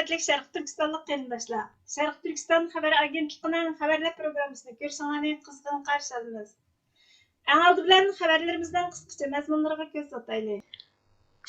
Hörmetlik Şərq Türkistanlıq qərindaşlar. Şərq Türkistan xəbər agentliğinin xəbərlər proqramısını görüşünüzü qızğın qarşı alırıq. Ən aldı bilan xəbərlərimizdən qısqaça məzmunlarına göz ataylı.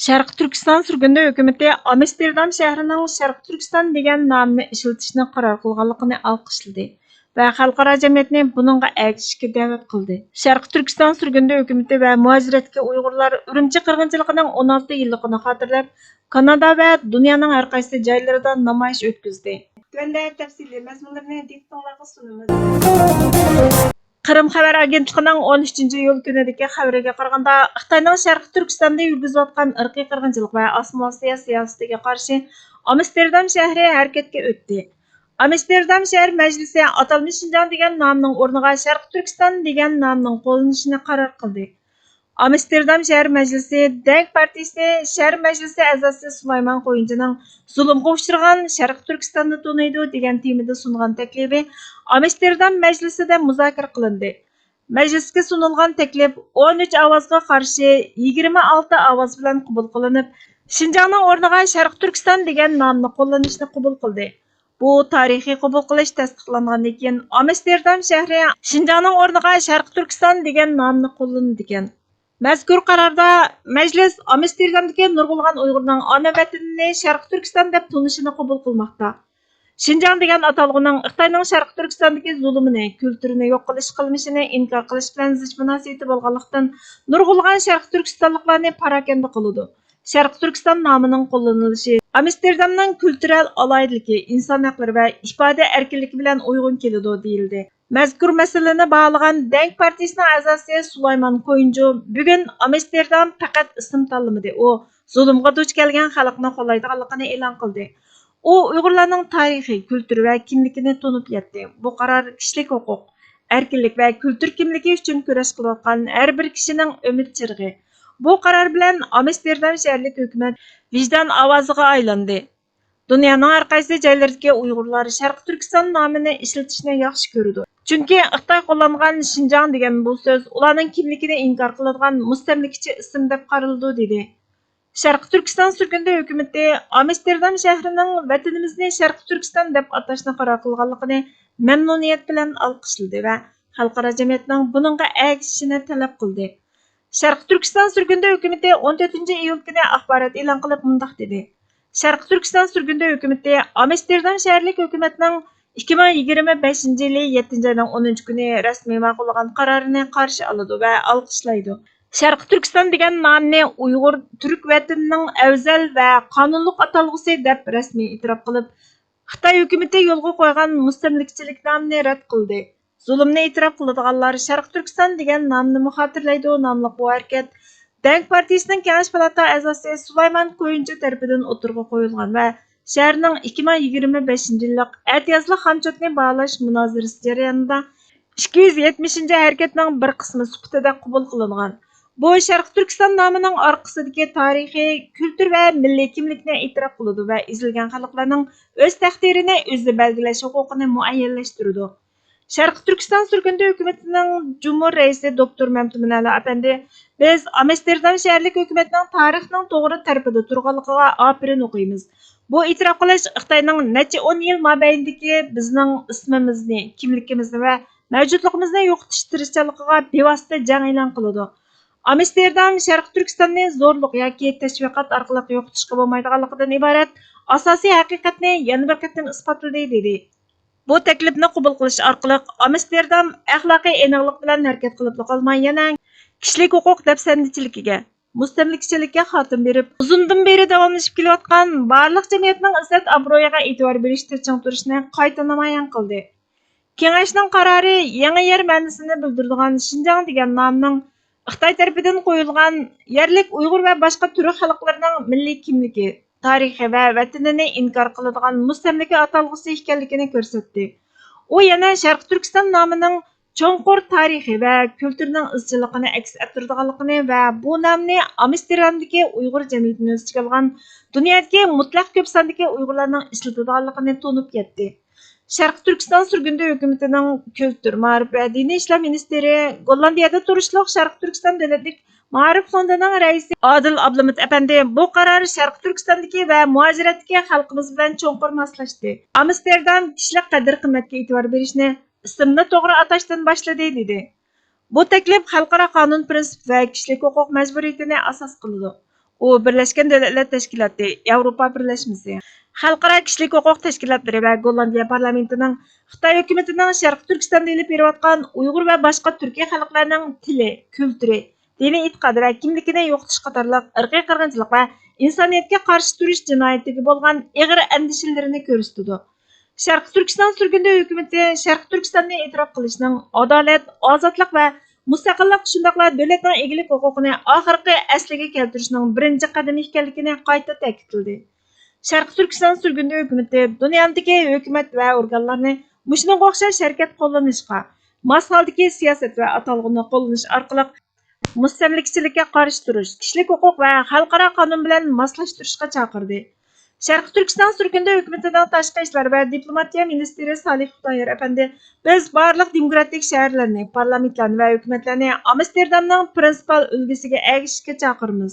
Şərq Türkistan sürgündə hökuməti Amsterdam şəhərinin Şərq Türkistan degan nomni işlətishni qaror qilganligini alqışladı və xalqaro jamiyatni buningga ergashishga da'vat qildi. Şərq Türkistan sürgündə hökuməti və muhaciratga Uyg'urlar Urumchi qirg'inchiligining 16 yilligini xotirlab Kanada və dünyanın hər qaysı joylarida namoyish o'tkazdi. Tövəndə təfsili məzmunlarını diqqətinizə sunumuz. Qırım xəbər agentliğinin 13 iyul günüdəki xəbərə qaraganda Xitayning Şərq Türkistanda yürgüzüyotgan irqiy qirg'inchilik və assimilyatsiya siyosatiga qarshi Amsterdam shahri harakatga o'tdi. Amsterdam shahar majlisi atalmış Şinjan degan nomning o'rniga Şərq Türkistan degan nomning qo'llanishini qaror qildi. Amsterdam shahar majlisi Denk partiyasi shahar majlisi a'zosi Sulayman Qo'yinchining zulmga uchragan Şərq Türkistanni tunaydi degan temada sungan taklifi Amsterdam majlisida muzokara qilindi. Majlisga sunilgan taklif 13 ovozga qarshi 26 ovoz bilan qabul qilinib, Şinjanning o'rniga Şərq Türkistan degan nomni qo'llanishni qabul qildi. Bu tarixiy qabul qilish tasdiqlangandan keyin Amsterdam shahri Şinjanning o'rniga Şərq Türkistan degan nomni qo'llandi ekan. Mazkur qarorda majlis Amsterdamdagi nurg'ulg'an Uyg'urning ona vatanini Şərq Türkistan deb tunishini qabul qilmoqda. Şinjan degan atalg'uning Xitoyning Şərq Türkistondagi zulmini, kulturini yo'q qilish qilmishini inkor qilish bilan zich munosabati bo'lganlikdan nurg'ulg'an Şərq Türkistanliklarni parakanda qiladi. Şərq Türkistan nomining qo'llanilishi Amsterdamning kultural aloydiligi, inson haqlari va ifoda erkinligi bilan uyg'un keladi deyildi. Mazkur masalani bog'lagan Denk partiyasining a'zosi Sulayman Qo'yinchi bugun Amsterdam faqat ism tanlamadi. U zulmga duch kelgan xalqni qo'llaydiganligini e'lon qildi. U Uyg'urlarning tarixiy, kultur va kimligini tunib yetdi. Bu qaror kishilik huquq, erkinlik va kultur kimligi uchun kurash qilayotgan har bir kishining umid chirg'i. Bu qaror bilan Amsterdam shaharlik hukumat vijdon ovoziga aylandi. Dunyoning har qaysi joylaridagi Uyg'urlar Şərq Türkistan nomini ishlatishni yaxshi ko'radi. Chunki Xitoy qo'llangan Şinjan degan bu so'z ularning kimligini inkor qiladigan mustamlikachi ism deb qaraldi dedi. Şərq Türkistan sürgündə hökuməti Amsterdam şəhərinin vətənimizni Şərq Türkistan deb atashni qaror qilganligini məmnuniyət bilan alqışladı və xalqaro jamiyatning buningga ergashishini talab qildi. Şərq Türkistan sürgündə hökuməti 14 iyul kuni axborot e'lon qilib mundaq dedi. Şərq Türkistan sürgündə hökuməti Amsterdam şəhərlik hökumətinin 2025 yılı 7 ayının 10 kuni rasmiy ma'qullagan qarorini qarshi oladi və alqışlaydi. Şərq Türkistan degan nomni Uyg'ur Türk vatanining afzal va qonunliq atalg'usi deb rasmiy e'tirof qilib, Xitoy hukumatı yo'lga qo'ygan mustamlikachilik nomini rad qildi. Zulmni e'tirof qiladiganlar Şərq Türkistan degan nomni xotirlaydi nomli bu harakat Denk partiyasining Kengash palata a'zosi Sulayman Qo'yinchi tarafidan o'tirg'a qo'yilgan va shaharning 2025 yillik e'tiyozli xamchotni bog'lash munozarasi jarayonida 270 harakatning bir qismi sifatida qabul qilingan. Bu Şərq Türkistan nomining orqasidagi tarixiy, kultur va milliy kimlikni e'tirof qiladi va ezilgan xalqlarning o'z taqdirini o'zi belgilash huquqini muayyanlashtiradi. Şərq Türkistan sürgündə hökumətinin Cumhur Reisi Doktor Məmtəminəli Əpəndi biz Amsterdam şəhərlik hökumətinin tarixinin to'g'ri tarafida turganligiga afirin o'qiymiz. Bu e'tirof qilish Xitoyning necha 10 yil mobaynidagi bizning ismimizni, kimligimizni va mavjudligimizni yo'qotish tirishchiligiga bevosita jang e'lon qiladi. Amsterdam Şərq Türkistonni zo'rliq yoki tashviqot orqali yo'qotishga bo'lmaydiganligidan iborat asosiy haqiqatni yana bir qatam isbotladi dedi. Bu taklifni qabul qilish orqali Amsterdam axloqiy aniqlik bilan harakat qilib qolmay yana kishilik huquq dafsandichiligiga, mustamlikachilikka xotim berib, uzundan beri davomlashib kelayotgan barliq jamiyatning izzat obro'yiga e'tibor berishda ching turishni qayta namoyon qildi. Kengashning qarori yangi yer ma'nosini bildiradigan Şinjan degan nomning Xitoy tarafidan qo'yilgan yerlik Uyg'ur va boshqa turk xalqlarining milliy kimligi, tarixi va vatanini inkor qiladigan mustamlika atalg'usi ekanligini ko'rsatdi. U yana Şərq Türkistan nomining cho'nqur tarixi va kulturining izchilligini aks ettiradiganligini va bu nomni Amsterdamdagi Uyg'ur jamiyatini o'z ichiga olgan dunyodagi mutlaq ko'p sondagi Uyg'urlarning ishlatadiganligini tunib yetdi. Şərq Türkistan sürgündə hökumətinin Kültür, Ma'rif və Dini İşlər Ministeri Gollandiyada turishliq Şərq Türkistan davlatlik Ma'arif fondining raisi Adil Ablamit Efendi bu qaror Sharq Turkistondagi va muajiratdagi xalqimiz bilan cho'nqur moslashdi. Amsterdam kishilik qadr-qimmatga e'tibor berishni ismni to'g'ri atashdan boshladi dedi. Bu taklif xalqaro qonun prinsip va kishilik huquq majburiyatini asos qiladi. U Birlashgan Davlatlar Tashkiloti, Yevropa Birlashmasi, xalqaro kishilik huquq tashkilotlari va Gollandiya parlamentining Xitoy hukumatining Sharq Turkistonda olib berayotgan Uyg'ur va boshqa Turkiy xalqlarning tili, kulturi, diniy e'tiqodi va kimligini yo'qotish qatorliq irqiy qirg'inchilik va insoniyatga qarshi turish jinoyatiga bo'lgan og'ir andishalarini ko'rsatdi. Sharq Turkiston surgunda hukumati Sharq Turkistonni e'tirof qilishning adolat, ozodlik va mustaqillik shundoqla davlatning egilik huquqini oxirgi asliga keltirishning birinchi qadami ekanligini qayta ta'kidladi. Sharq Turkiston surgunda hukumati dunyodagi hukumat va organlarni mushunga o'xshash harakat qo'llanishga, mos holdagi siyosat va atalg'ini qo'llanish orqali mustamlikachilikka qarshi turish, kishilik huquq va xalqaro qonun bilan moslashtirishga chaqirdi. Sharq Turkiston surgunda hukumatining tashqi ishlar va diplomatiya ministri Salih Xitoyer Efendi biz barliq demokratik shaharlarni, parlamentlarni va hukumatlarni Amsterdamning prinsipal ulgisiga ergashishga chaqiramiz.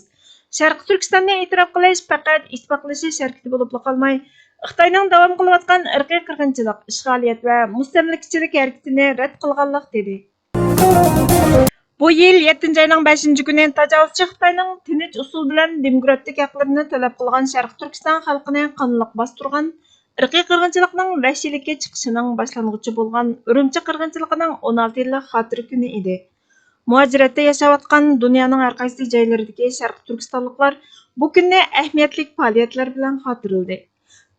Sharq Turkistonni e'tirof qilish faqat isbotlashish harakati bo'lib qolmay, Xitoyning davom qilayotgan irqiy qirg'inchilik, ishg'oliyat va mustamlikachilik harakatini rad qilganlik dedi. Bu yil 7 ayning 5 kuni tajovuzchi Xitoyning tinch usul bilan demokratik haqlarini talab qilgan Sharq Turkiston xalqini qonliq bostirgan irqiy qirg'inchilikning vahshiylikka chiqishining boshlang'ichi bo'lgan Urumchi qirg'inchiligining 16 yillik xotira kuni edi. Muajiratda yashayotgan dunyoning har qaysi joylaridagi Sharq Turkistonliklar bu kunni ahamiyatli faoliyatlar bilan xotirladi.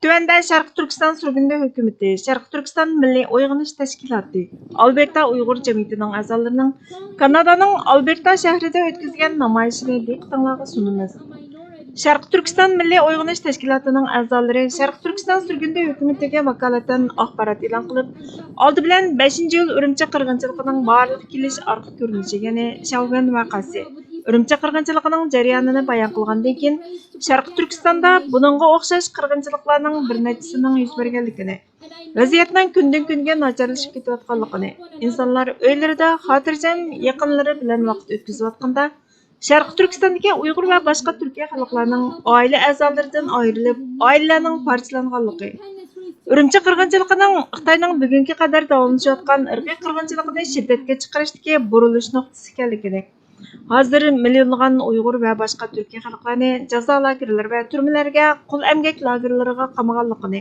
Tuvanda Sharq Turkiston surgunda hukumati, Sharq Turkiston Milliy Uyg'onish tashkiloti, Alberta Uyg'ur jamiyatining a'zolarining Kanadaning Alberta shahrida o'tkazgan namoyishini diqqatingizga sunamiz. Sharq Turkiston Milliy Uyg'onish tashkilotining a'zolari Sharq Turkiston surgunda hukumatiga vakolatan axborot e'lon qilib, oldi bilan 5-yil Urumchi qirg'inchiligining barliq kelish orqa ko'rinishi, ya'ni Shavgan voqeasi Urumchi qirg'inchiligining jarayonini bayon qilgandan keyin Sharq Turkistonda buningga o'xshash qirg'inchiliklarning bir nechasining yuz berganligini, vaziyatning kundan kunga nacharlashib ketayotganligini, insonlar uylarida xotirjam yaqinlari bilan vaqt o'tkazayotganda Sharq Turkistondagi Uyg'ur va boshqa Turkiy xalqlarning oila a'zolaridan ayrilib, oilalarning parchalanganligi, Urumchi qirg'inchiligining Xitoyning bugunga qadar davomlashayotgan irqiy qirg'inchiligini shiddatga chiqarishdagi burilish nuqtasi ekanligini, hozir millionlagan Uyg'ur va boshqa Turkiy xalqlarni jazo lagerlari va turmalarga, qul emgak lagerlariga qamaganligini,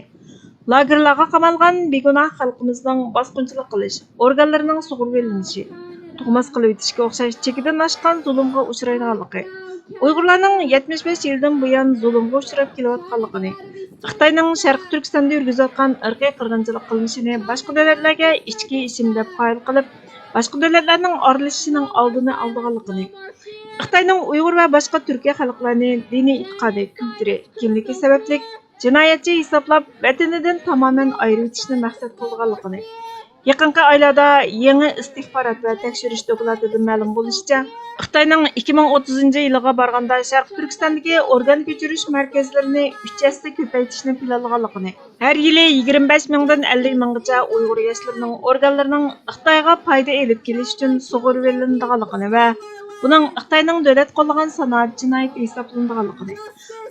lagerlarga qamalgan begunoh xalqimizning bosqinchilik qilish, organlarining sug'urib olinishi, tug'mas qilib o'tishga o'xshash chekidan oshgan zulmga uchraydiganligi, Uyg'urlarning 75 yildan buyon zulmga uchrab kelayotganligini, Xitoyning Sharq Turkistonda yurgizayotgan irqiy qirg'inchilik qilinishini boshqa davlatlarga ichki ishim deb qoyil qilib, boshqa davlatlarning aralashishining oldini olganligini, Xitoyning Uyg'ur va boshqa Turkiy xalqlarni diniy e'tiqodi, kulturi, kimligi sababli jinoyatchi hisoblab vatanidan tamoman ayirib o'tishni maqsad qilganligini, yaqinqi oylarda yangi istixborot va tekshirish dokumentlaridan ma'lum bo'lishicha, Xitoyning 2030 yiliga borganda Sharq Turkistondagi organ ko'chirish markazlarini 3 hassa ko'paytirishni planlaganligini, har yili 25 mingdan 50 minggacha Uyg'ur yoshlarining organlarining Xitoyga foyda olib kelish uchun sug'urib olinganligini va buning Xitoyning davlat qo'llagan sanoat jinoyati hisoblanganligini,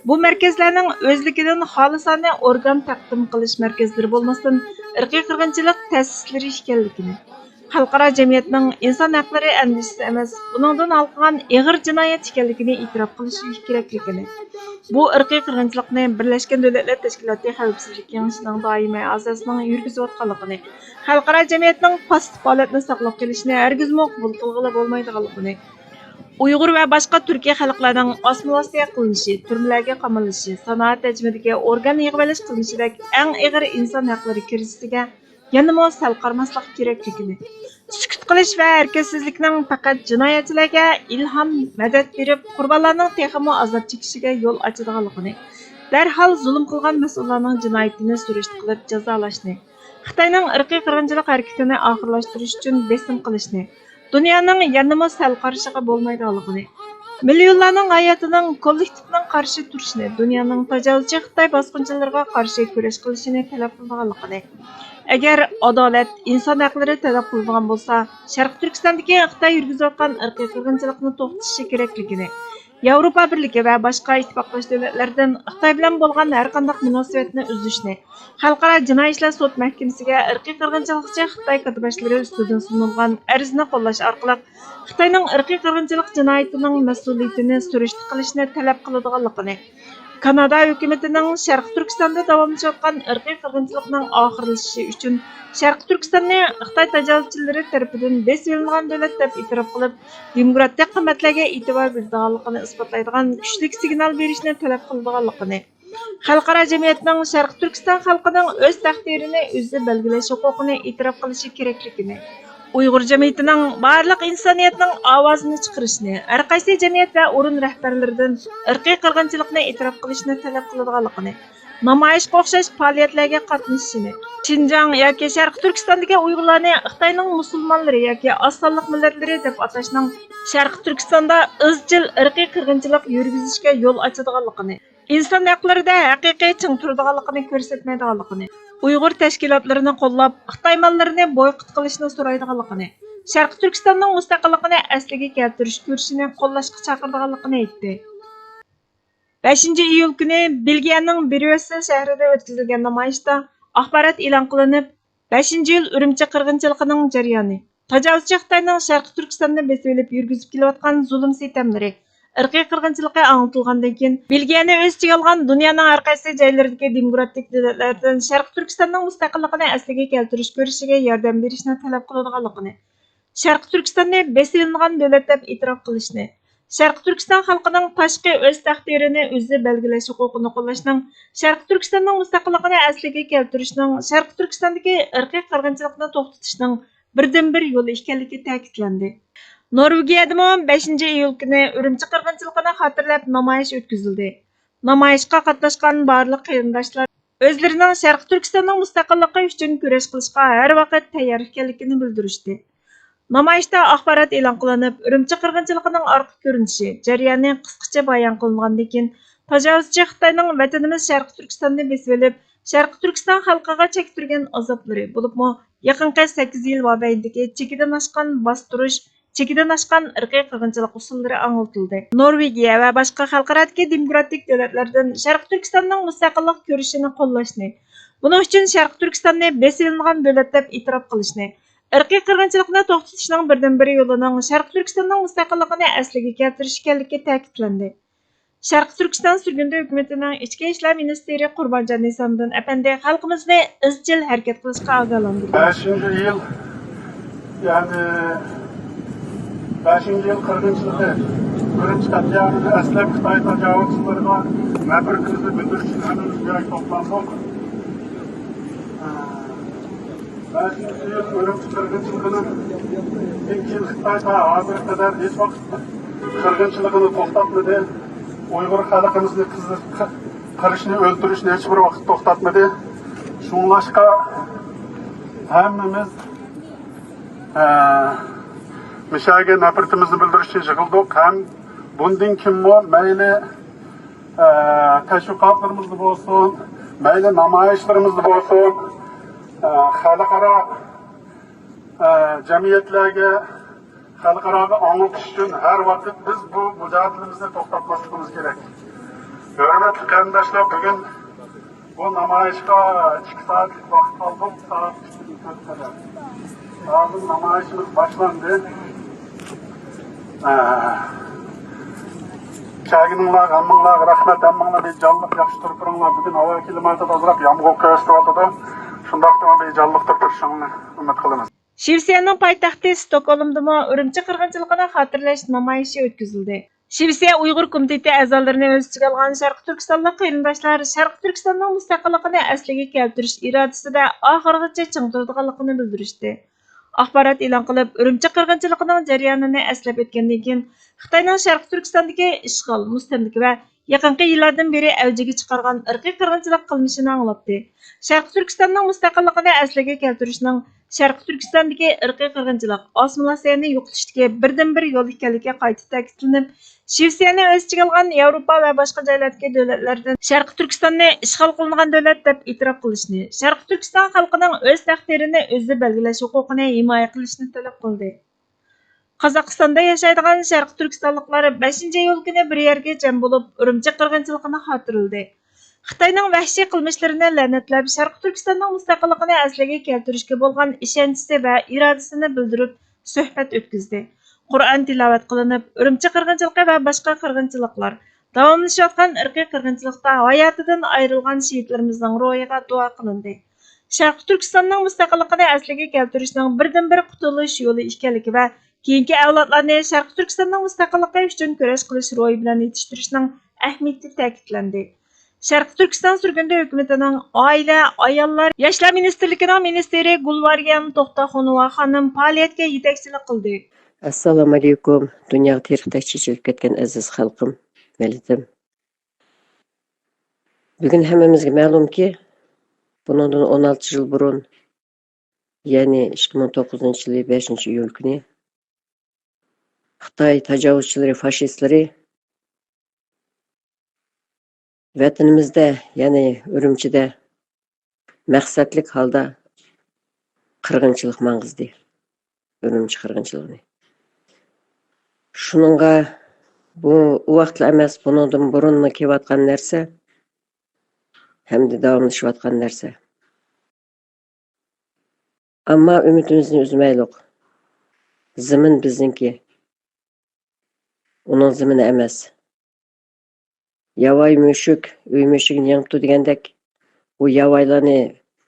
bu markazlarning o'zligidan xolisona organ taqdim qilish markazlari bo'lmasdan irqiy qirg'inchilik ta'sislari ekanligini, xalqaro jamiyatning inson haqlari andishisi emas, buningdan alqan og'ir jinoyat ekanligini e'tirof qilishi kerakligini, bu irqiy qirg'inchilikni Birlashgan Davlatlar Tashkiloti Xavfsizlik Kengashining doimiy a'zosining yurgizayotganligini, xalqaro jamiyatning passiv holatni saqlab kelishini hargizmo qabul qilg'ili bo'lmaydiganligini, Uyg'ur va boshqa Turkiy xalqlarning osmon-ostiga qilinishi, turmalarga qamalishi, sanoat hajmidagi organ yig'ib olish qilinishidek eng og'ir inson haqlari kirishisiga yana sal qarmaslik kerakligini, sukut qilish va harakatsizlikning faqat jinoyatchilarga ilhom, madad berib, qurbonlarning texmo azob chekishiga yo'l ochadiganligini, darhol zulm qilgan mas'ullarning jinoyatini surishti qilib jazolashni, Xitoyning irqiy qirg'inchilik harakatini oxirlashtirish uchun besim qilishni, dunyoning yanada sal qarishiga bo'lmaydiganligini, Milyonlarning hayotining kollektivning qarshi turishini, dunyoning tajovuzchi Xitoy bosqinchilariga qarshi kurash qilishini talab qilganligini. Agar adolat, inson haqlari talab qilingan bo'lsa, Sharq Turkistondagi Xitoy yurgizayotgan irqiy qirg'inchilikni to'xtatishi kerakligini, Yevropa Birligi va boshqa ittifoqdosh davlatlardan Xitoy bilan bo'lgan har qanday munosabatni uzishni, Xalqaro jinoiy ishlar sud mahkamasiga irqiy qirg'inchilikchi Xitoy katibashlari ustidan sunilgan arzni qo'llash orqali Xitoyning irqiy qirg'inchilik jinoyatining mas'uliyatini surishti qilishni talab qiladiganligini, Kanada hukumatining Sharq Turkistonda davomlashayotgan irqiy qirg'inchilikning oxirlashishi uchun Sharq Turkistonni Xitoy tajovuzchilari tomonidan besilingan davlat deb e'tirof qilib, demokratik qimmatlarga e'tibor beradiganligini isbotlaydigan kuchli signal berishni talab qiladiganligini, xalqaro jamiyatning Sharq Turkiston xalqining o'z taqdirini o'zi belgilash huquqini e'tirof qilishi kerakligini, Uyg'ur jamiyatining barliq insoniyatning ovozini chiqarishni, har qaysi jamiyat va o'rin rahbarlaridan irqiy qirg'inchilikni e'tirof qilishni talab qiladiganligini, namoyishga o'xshash faoliyatlarga qatnashishini, Xinjiang yoki Sharq Turkistondagi Uyg'urlarni Xitoyning musulmonlari yoki oz sonliq millatlari deb atashning Sharq Turkistonda izchil irqiy qirg'inchilik yurgizishga yo'l ochadiganligini, inson haqlarida haqiqiy ching turadiganligini ko'rsatmaydiganligini, Uyg'ur tashkilotlarini qo'llab, Xitoy mallarini boykot qilishni so'raydiganligini, Sharq Turkistonning mustaqilligini asliga keltirish kurishini qo'llashga chaqiradiganligini aytdi. 5-iyul kuni Belgiyaning Bryussel shahrida o'tkazilgan namoyishda axborot e'lon qilinib, 5-yil Urumchi qirg'inchiligining jarayoni, tajovuzchi Xitoyning Sharq Turkistonni besib olib yurgizib kelayotgan zulm sitamlari, irqiy qirg'inchilikqa angltilgandan keyin Belgiyani o'z ichiga olgan dunyoning har qaysi joylaridagi demokratik davlatlardan Sharq Turkistonning mustaqilligini asliga keltirish ko'rishiga yordam berishni talab qiladiganligini, Sharq Turkistonni besilingan davlat deb e'tirof qilishni, Sharq Turkiston xalqining tashqi o'z taqdirini o'zi belgilash huquqini qo'llashning, Sharq Turkistonning mustaqilligini asliga keltirishning, Sharq Turkistondagi irqiy qirg'inchilikni to'xtatishning birdan-bir yo'li ekanligi ta'kidlandi. Norvegiyadami 5-iyul kuni Urumchi qirg'inchiligini xotirlab namoyish o'tkazildi. Namoyishga qatnashgan barliq qarindoshlar o'zlarining Sharq Turkistonning mustaqilligi uchun kurash qilishga har vaqt tayyor ekanligini bildirishdi. Namoyishda axborot e'lon qilinib, Urumchi qirg'inchiligining orqa ko'rinishi, jarayoni qisqacha bayon qilingandan keyin tajovuzchi Xitoyning vatanimiz Sharq Turkistonni besib olib, Sharq Turkiston xalqiga chektirgan azoblari bo'libmi, yaqinqi 8 yil mobaynidagi chekidan oshgan bostirish, chekidan oshgan irqiy qirg'inchilik usullari angltildi. Norvegiya va boshqa xalqarodagi demokratik davlatlardan Sharq Turkistonning mustaqillik ko'rishini qo'llashni, buning uchun Sharq Turkistonni besilingan davlat deb e'tirof qilishni, irqiy qirg'inchilikni to'xtatishning birdan-bir yo'lining Sharq Turkistonning mustaqilligini asliga keltirish ekanligi ta'kidlandi. Sharq Turkiston sürgüntü hükümetinin İçki İşler Ministeri Qurbanjon Nisomiddin Efendi xalqimizni izchil harakat qilishga ogohlantirdi. 5-yil, yani 5-yil qirg'inchiligi birinchi qatlamini aslab Xitoy tajovuzchilariga nafratimizni bildirish uchun hammamiz birga to'plandik. 5-yil Urumchi qirg'inchiligini 2 yil Xitoy hozirga qadar hech vaqt qirg'inchiligini to'xtatmadi. Uyg'ur xalqimizni qirishni, o'ldirishni hech bir vaqt to'xtatmadi. Shunlashqa hammamiz mishaga nafratimizni bildirish uchun yig'ildik. Ham bundan kimmo mayli tashviqotlarimiz bo'lsin, mayli namoyishlarimiz bo'lsin, xalqaro jamiyatlarga xalqaroga anglatish uchun har vaqt biz bu mujodilamizni to'xtatmasligimiz kerak. Hurmatli qarindoshlar, bugun bu namoyishga 2 soatlik vaqt qoldi, soat 3:40 kadar. Hozir namoyishimiz boshlandi. Chagininglar, hammanglar rahmat, hammanglar bejonliq yaxshi turib turinglar. Bugun havo klimati tozalab, yomg'ir ko'rsatyapti. Shundaqmi bejonliq turib turishingni umid qilamiz. Shvetsiyaning poytaxti Stokgolmdami Urumchi qirg'inchiligini xotirlash namoyishi o'tkazildi. Shvetsiya Uyg'ur komiteti a'zolarini o'z ichiga olgan Sharq Turkistonlik qarindoshlar Sharq Turkistonning mustaqilligini asliga keltirish irodasida oxirigacha ching turadiganligini bildirishdi. Axborot e'lon qilib, Urumchi qirg'inchiligining jarayonini eslab o'tgandan keyin Xitoyning Sharq Turkistondagi ishg'ol, mustamlika va yaqinqi yillardan beri avjiga chiqargan irqiy qirg'inchilik qilmishini anglabdi. Sharqi Turkistonning mustaqilligini asliga keltirishning Sharqi Turkistondagi irqiy qirg'inchilik Osmanliyani yo'qotishdagi birdan-bir yo'l ekanligi qayta ta'kidlanib, Shvetsiyani o'z ichiga olgan Yevropa va boshqa joylardagi davlatlardan Sharqi Turkistonni ishg'ol qilingan davlat deb e'tirof qilishni, Sharqi Turkiston xalqining o'z taqdirini o'zi belgilash huquqini himoya qilishni talab qildi. Qozog'istonda yashaydigan Sharqi Turkistonliklar 5-iyul kuni bir yerga jam bo'lib, Urumchi qirg'inchiligini xotirladi. Xitoyning vahshiy qilmishlarini la'natlab, Sharqi Turkistonning mustaqilligini asliga keltirishga bo'lgan ishonchi va irodasini bildirib, suhbat o'tkazdi. Qur'on tilovat qilinib, Urumchi qirg'inchiligi va boshqa qirg'inchiliklar davomlashayotgan irqiy qirg'inchilikda hayotidan ayrilgan shehidlarimizning ro'yiga duo qilindi. Sharqi Turkistonning mustaqilligini asliga keltirishning birdan-bir qutulish yo'li ekanligi va keyingi avlodlarni Sharqi Turkistonning mustaqilligi uchun kurash qilish ro'yi bilan yetishtirishning ahamiyati ta'kidlandi. Sharqi Turkiston surgunda hukumatining oila, ayollar, yoshlar ministrligining ministri Gulvargan To'xtaxonova xonim faoliyatga yetakchilik qildi. Assalomu alaykum, dunyo tarixida chechilib ketgan aziz xalqim, millatim. Bugun hammamizga ma'lumki, bundan 16 yil burun, ya'ni 2009-yili 5-iyul kuni Xitoy tajovuzchilari, fashistlari vatanimizda, ya'ni Urumchida maqsadlik holda qirg'inchilik mang'izdi. Urumchi qirg'inchiligini. Shuningga bu vaqtlar emas, bundan burunmi kelayotgan narsa hamda davomlashayotgan narsa. Ammo umidimizni uzmaylik. Zamin bizniki. Uning zamini emas. Yavoy mushuk, uy mushugini yanqibdi degandek, bu yavoylarni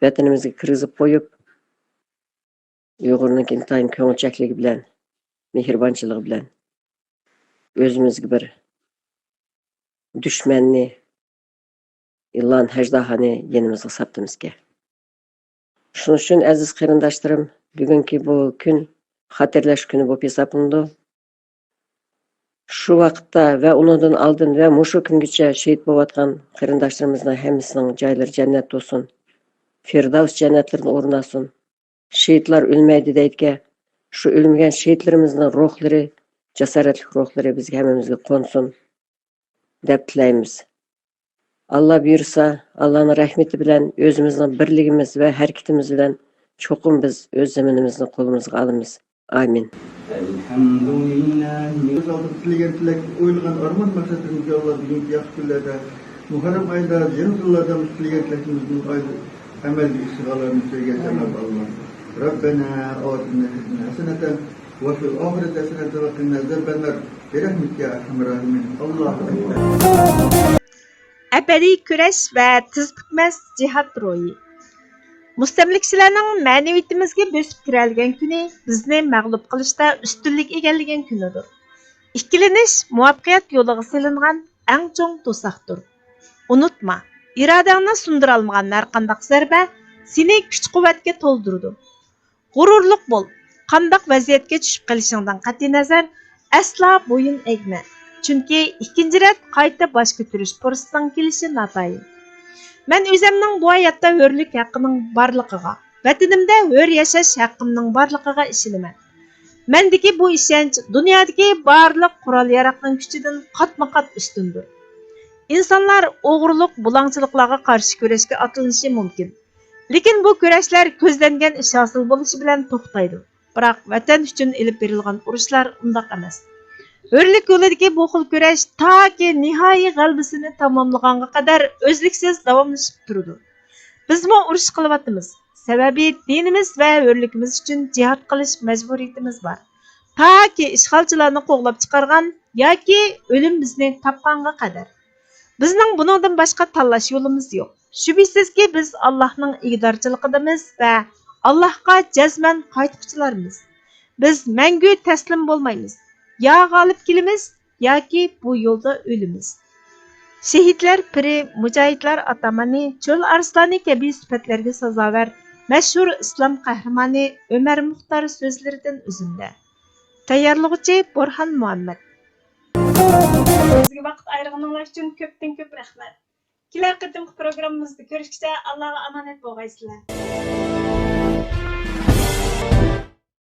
vatanimizga kirgizib qo'yib, Uyg'urning intayin ko'ngilchakligi bilan, mehribonchiligi bilan o'zimizga bir dushmanni, ilon hajdahani yenimizga saptimizga. Shuning uchun aziz qarindoshlarim, bugungi bu kun xotirlash kuni bo'lib hisoblandi. Shu vaqtda va undan oldin va mushu kungacha shahid bo'layotgan qarindoshlarimizning hammasining joylari jannat bo'lsin. Firdavs jannatlarini o'rnasin. Shehidlar o'lmaydi deydiga, shu o'lmagan shehidlarimizning ruhlari, jasoratli ruhlari bizga hammamizga qo'nsin deb tilaymiz. Allah buyursa, Allah'ın rahmeti bilan o'zimizning birligimiz va harakatimiz bilan cho'qim biz o'z zaminimizni qo'limizga olamiz. Amin. Elhamdülillah. Tilegen tilek oylagan arman maqsadımızga Allah bugungi yaxshi kunlarda Muharram ayında Cenab-ı tilegen tilekimizin amalga ishg'olarini qo'ygan Cenab Allah. Rabbana atina fid dunya hasanatan va fil oxirati hasanatan va qina azabannar. Birahmetika ya arhamar rahimin. Allohu akbar. Abadiy kurash va tiz bitmas jihad ro'yi. Mustamlikchilarning ma'naviyatimizga bosib kiralgan kuni bizni mag'lub qilishda ustunlik egallagan kunidir. Ikkilanish muvaffaqiyat yo'liga silingan eng chong to'saqdir. Unutma, irodangni sundira olmagan har qanday zarba seni kuch-quvvatga to'ldiradi. G'ururlik bo'l. Qanday vaziyatga tushib qolishingdan qat'iy nazar asla bo'yin egma. Chunki ikkinchi rat qayta bosh ko'tarish fursatining kelishi natayin. Men o'zimning bu hayotda hurlik haqqining borligiga, vatanimda hur yashash haqqimning borligiga ishonaman. Mendagi bu ishonch dunyodagi barliq qurol-yarog'ning kuchidan qatma-qat ustundir. İnsanlar o'g'irlik, bulangchiliklarga qarshi kurashga otilinishi mumkin. Lekin bu kurashlar ko'zlangan ish hosil bo'lishi bilan to'xtaydi. Biroq vatan uchun ilib berilgan urushlar undaq emas. Hurlik yo'lidagi bu xil kurash toki nihoyiy g'alabasini tamomlagunga qadar o'zliksiz davomlashib turadi. Bizmo urush qilyapmiz. Sababi dinimiz va hurligimiz uchun jihad qilish majburiyatimiz bor. Toki ishg'olchilarni qo'g'lab chiqargan yoki o'lim bizni topganga qadar. Bizning buningdan boshqa tanlash yo'limiz yo'q. Shubhisizki biz Allohning iqdorchiligidamiz va Allohga jazman qaytquchilarmiz. Biz mangu taslim bo'lmaymiz. Ya g'olib kelamiz yoki bu yo'lda o'limiz. Shehidlar piri, mujohidlar atamani, cho'l arsloni kabi sifatlarga sazovar mashhur islom qahramoni Umar Muxtor so'zlaridan uzunda. Tayyorlovchi Burhan Muhammad. bizga vaqt ayırğanlar uchun ko'pdan ko'p rahmat. Kelar qatimki programmamizda ko'rishguncha Allohga omonat bo'lgaysizlar.